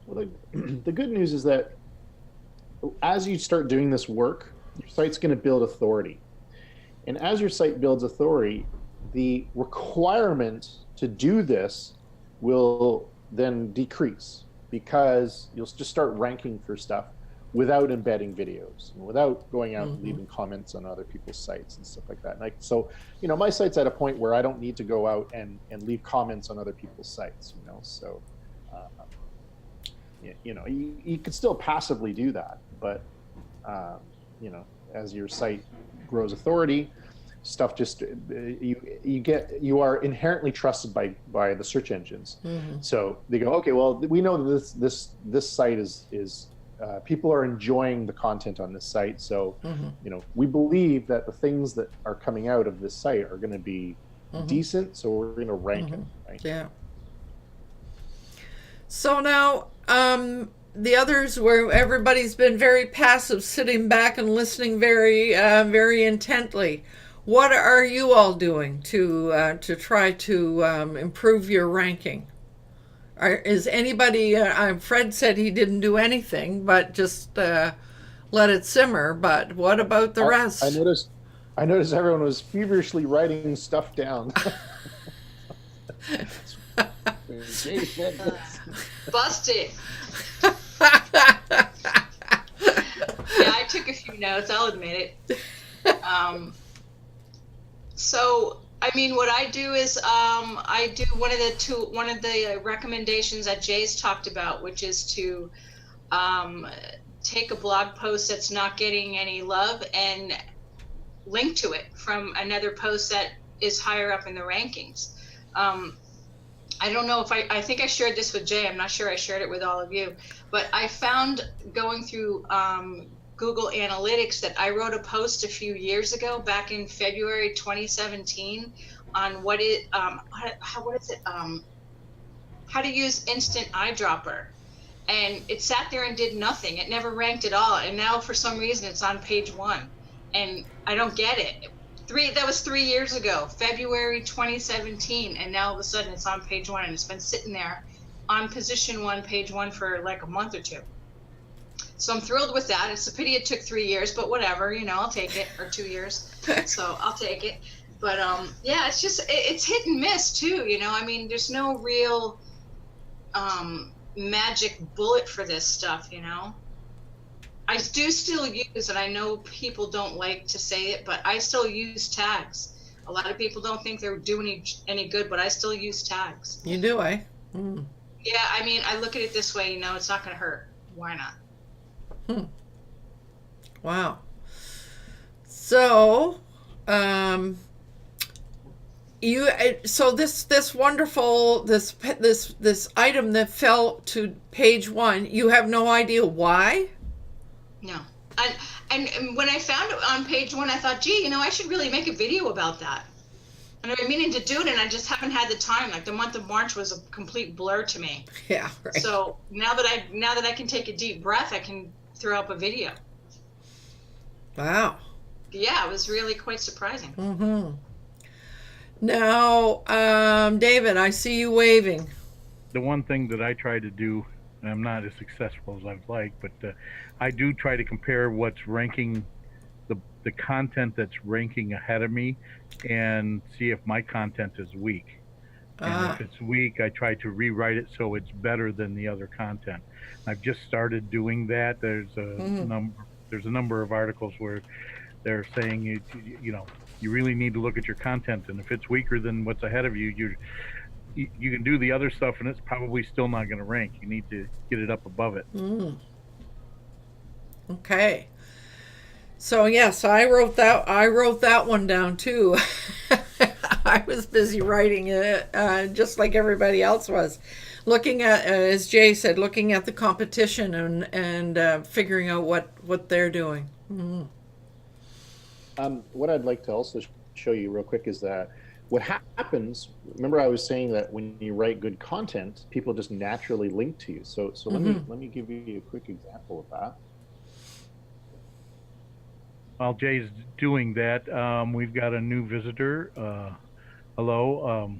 Well, the good news is that as you start doing this work, your site's going to build authority. And as your site builds authority, the requirement to do this will then decrease, because you'll just start ranking for stuff without embedding videos and without going out and leaving comments on other people's sites and stuff like that. So my site's at a point where I don't need to go out and leave comments on other people's sites, so you could still passively do that, but as your site grows authority, stuff just you are inherently trusted by the search engines. So they go, okay, well, we know that this site is people are enjoying the content on this site, so we believe that the things that are coming out of this site are going to be decent, so we're going to rank it, right? Yeah. So now, the others, where everybody's been very passive, sitting back and listening very, very intently. What are you all doing to try to improve your ranking? Is anybody? Fred said he didn't do anything, but just let it simmer. But what about the rest? I noticed everyone was feverishly writing stuff down. Busted. Yeah, I took a few notes, I'll admit it. So I mean, what I do is I do one of the recommendations that Jay's talked about, which is to take a blog post that's not getting any love and link to it from another post that is higher up in the rankings. I don't know if I think I shared this with Jay. I'm not sure I shared it with all of you, but I found going through Google Analytics that I wrote a post a few years ago, back in February 2017, on how to use Instant Eyedropper, and it sat there and did nothing. It never ranked at all, and now for some reason it's on page 1, and I don't get it. That was 3 years ago, February 2017, and now all of a sudden it's on page 1, and it's been sitting there on position 1, page 1 for like a month or two. So I'm thrilled with that. It's a pity it took 3 years, but whatever, I'll take it, or 2 years. So I'll take it. But yeah, it's hit and miss too. I mean, there's no real magic bullet for this stuff. I do still use, and I know people don't like to say it, but I still use tags. A lot of people don't think they're doing any good, but I still use tags. You do, eh? Mm. Yeah, I mean, I look at it this way, it's not going to hurt. Why not? Wow. So, this wonderful this item that fell to page 1, you have no idea why? No. And when I found it on page 1, I thought, gee, I should really make a video about that. And I've been meaning to do it, and I just haven't had the time. Like the month of March was a complete blur to me. Yeah, right. So now that I can take a deep breath, I can throw up a video. Wow. Yeah, it was really quite surprising. Mm-hmm. Now, David, I see you waving. The one thing that I try to do, and I'm not as successful as I'd like, but I do try to compare what's ranking, the content that's ranking ahead of me, and see if my content is weak. And if it's weak, I try to rewrite it so it's better than the other content. I've just started doing that. There's a number of articles where they're saying you really need to look at your content, and if it's weaker than what's ahead of you, you can do the other stuff, and it's probably still not going to rank. You need to get it up above it. Okay. So yes, I wrote that one down too. I was busy writing it, just like everybody else was, looking at, as Jay said, looking at the competition and figuring out what they're doing. What I'd like to also show you real quick is that what happens, remember I was saying that when you write good content, people just naturally link to you. So let me give you a quick example of that. While Jay's doing that, we've got a new visitor. Hello,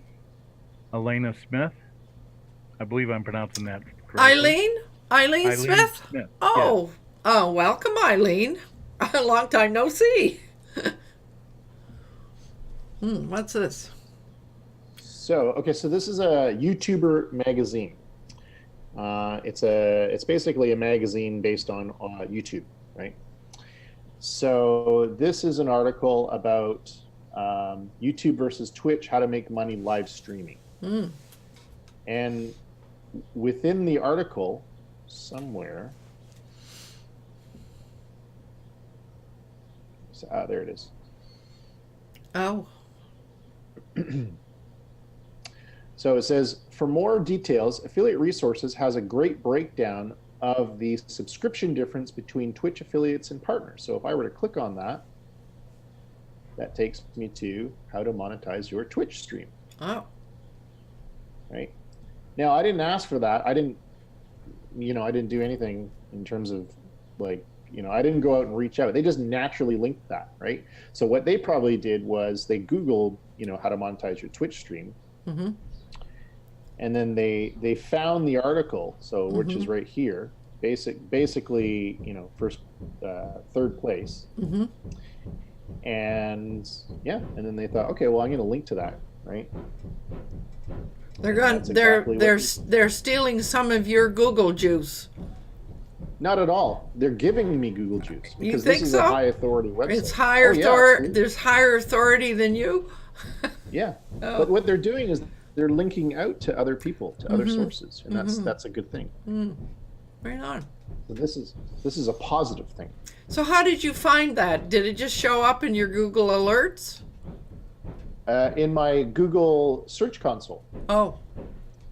Elena Smith. I believe I'm pronouncing that correctly. Eileen Smith? Oh, yes. Oh, welcome, Eileen. A long time no see. What's this? So this is a YouTuber magazine. It's basically a magazine based on YouTube, right? So this is an article about YouTube versus Twitch, how to make money live streaming. And within the article, somewhere, there it is. Oh. So it says, for more details, Affiliate Resources has a great breakdown of the subscription difference between Twitch affiliates and partners. So if I were to click on that, that takes me to how to monetize your Twitch stream. Oh. Right. Now, I didn't ask for that. I didn't do anything in terms of I didn't go out and reach out. They just naturally linked that, right? So what they probably did was they Googled, how to monetize your Twitch stream. And then they found the article, which is right here, basically, third place. And then they thought, okay, well, I'm going to link to that, right? They're stealing some of your Google juice. Not at all. They're giving me Google juice because this is a high authority website. It's higher authority. There's higher authority than you. Yeah, but what they're doing is they're linking out to other people, to other sources, and that's a good thing. Right on. So this is a positive thing. So how did you find that? Did it just show up in your Google alerts? In my Google Search Console. Oh.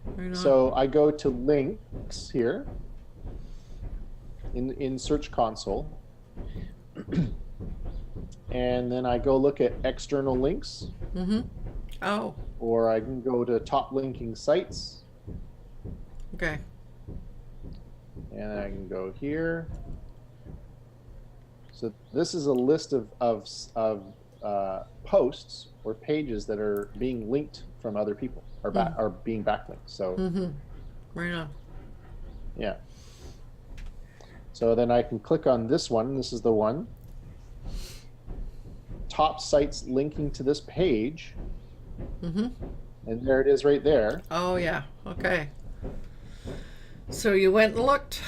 Right on. So I go to links here in Search Console, and then I go look at external links. Oh. Or I can go to top linking sites. Okay. And I can go here. So this is a list of posts or pages that are being linked from other people, or are being backlinked. So. Right on. Yeah. So then I can click on this one. This is the one. Top sites linking to this page. And there it is right there. Oh yeah. Okay. So you went and looked.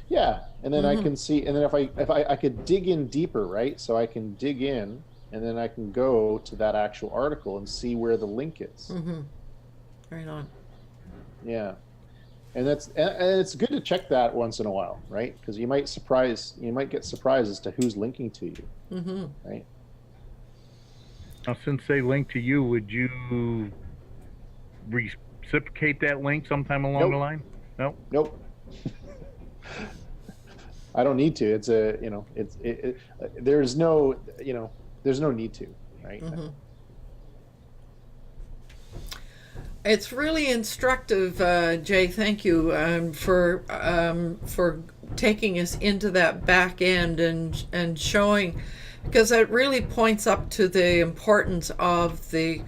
Yeah, and then I can see, and then if I could dig in deeper, right? So I can dig in, and then I can go to that actual article and see where the link is. Right on. Yeah, and it's good to check that once in a while, right? Because you might get surprised as to who's linking to you, right? Now, since they link to you, would you reciprocate that link sometime along the line? No. Nope. I don't need to. It's a, there's no, there's no need to, right? It's really instructive, Jay. Thank you for taking us into that back end and showing, because it really points up to the importance of the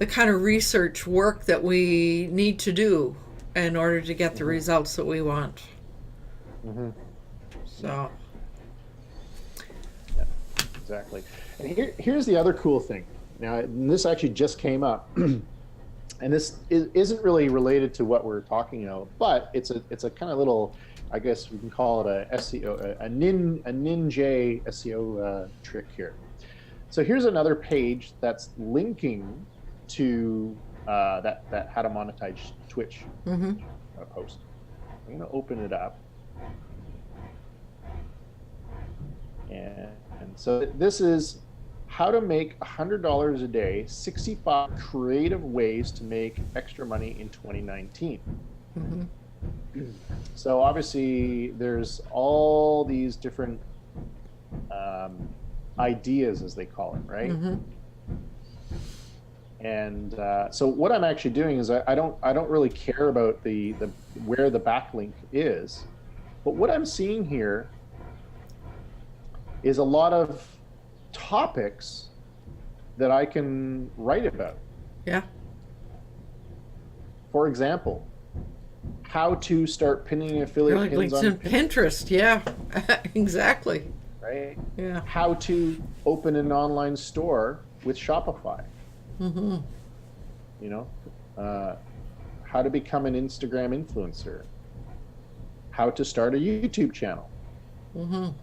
kind of research work that we need to do in order to get the results that we want. So. Yeah, exactly. And here's the other cool thing. Now, and this actually just came up. And this isn't really related to what we're talking about, but it's a kind of little, I guess we can call it a SEO, a ninja SEO trick here. So here's another page that's linking to that how to monetize Twitch post. I'm going to open it up, and so this is how to make $100 a day, 65 creative ways to make extra money in 2019. So obviously there's all these different ideas, as they call it, right? And so what I'm actually doing is I don't really care about the where the backlink is, but what I'm seeing here is a lot of topics that I can write about. Yeah. For example, how to start pinning affiliate pins on Pinterest. Yeah, exactly. Right? Yeah. How to open an online store with Shopify. How to become an Instagram influencer. How to start a YouTube channel. And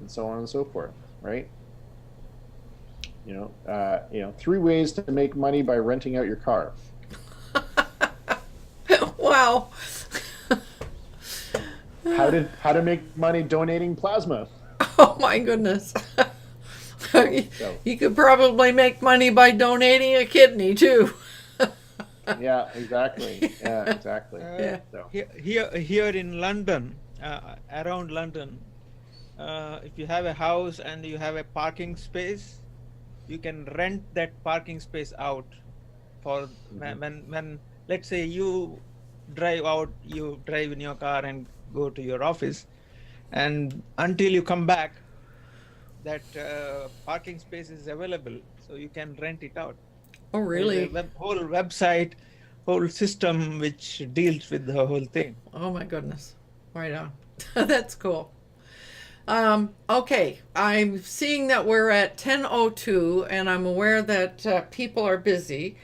so on and so forth. Right? 3 ways to make money by renting out your car. Wow. How to make money donating plasma. Oh my goodness. You could probably make money by donating a kidney too. Yeah, exactly. Yeah, exactly. So. Here in London, around London, if you have a house and you have a parking space, you can rent that parking space out for when let's say you drive in your car and go to your office, and until you come back, that parking space is available, so you can rent it out. Oh, really? There's a whole website, whole system which deals with the whole thing. Oh my goodness. Right on. That's cool. Okay, I'm seeing that we're at 10:02, and I'm aware that people are busy,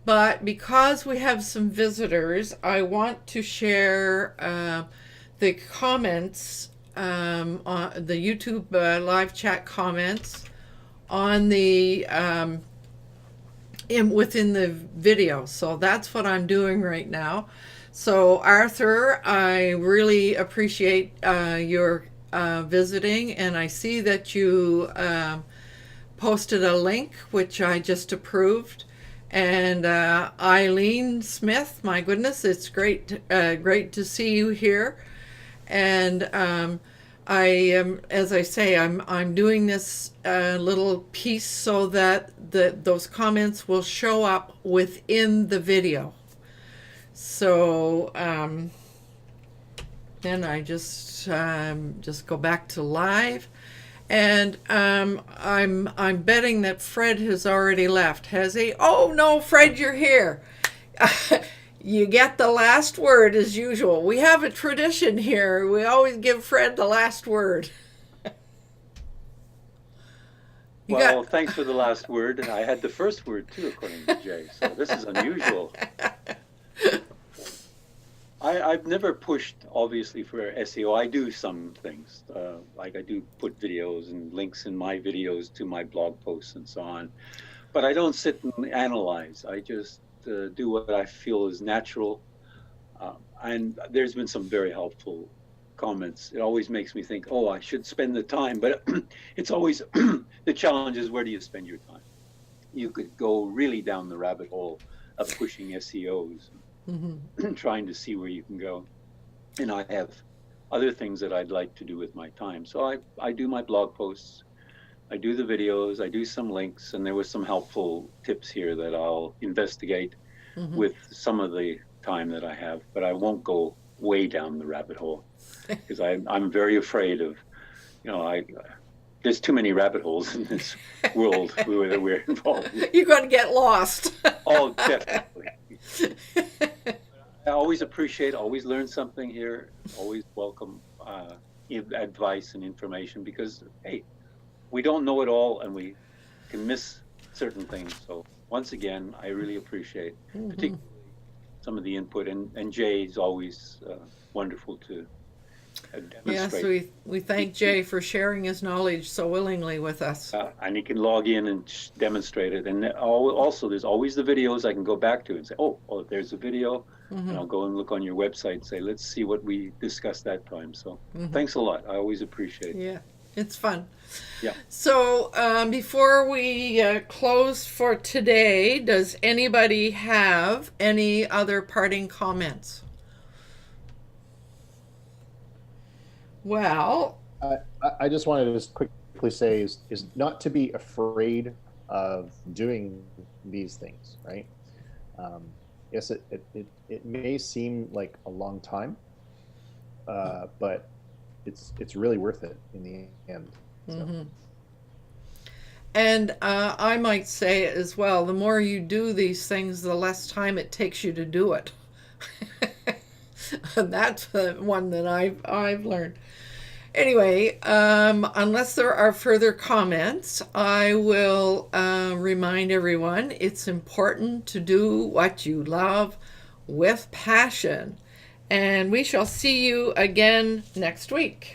but because we have some visitors, I want to share the comments, on the YouTube live chat comments on the within the video. So that's what I'm doing right now. So Arthur, I really appreciate your visiting, and I see that you posted a link which I just approved. And Eileen Smith, my goodness, it's great to see you here. And I am, as I say, I'm doing this little piece so that those comments will show up within the video. So then I just go back to live, and I'm betting that Fred has already left. Has he? Oh no, Fred, you're here. You get the last word as usual. We have a tradition here. We always give Fred the last word. Thanks for the last word. I had the first word too, according to Jay. So this is unusual. I've never pushed, obviously, for SEO. I do some things, like I do put videos and links in my videos to my blog posts and so on. But I don't sit and analyze. I just do what I feel is natural. And there's been some very helpful comments. It always makes me think, oh, I should spend the time. But it's always, the challenge is, where do you spend your time? You could go really down the rabbit hole of pushing SEOs. Trying to see where you can go. And I have other things that I'd like to do with my time. So I do my blog posts, I do the videos, I do some links, and there was some helpful tips here that I'll investigate with some of the time that I have, but I won't go way down the rabbit hole because I'm very afraid of, there's too many rabbit holes in this world that we're involved in. You're going to get lost. Oh, definitely. I always appreciate, always learn something here, always welcome advice and information because, hey, we don't know it all and we can miss certain things. So once again, I really appreciate particularly some of the input, and Jay's always wonderful to demonstrate. Yes, we thank Jay for sharing his knowledge so willingly with us. And he can log in and demonstrate it. And also, there's always the videos I can go back to and say, oh, there's a video. And I'll go and look on your website and say, let's see what we discussed that time. So thanks a lot. I always appreciate it. Yeah, it's fun. Yeah. So before we close for today, does anybody have any other parting comments? Well, I just wanted to just quickly say is not to be afraid of doing these things, right? Yes, it may seem like a long time, but it's really worth it in the end. So. And I might say as well, the more you do these things, the less time it takes you to do it. And that's the one that I've learned. Anyway, unless there are further comments, I will remind everyone it's important to do what you love with passion. And we shall see you again next week.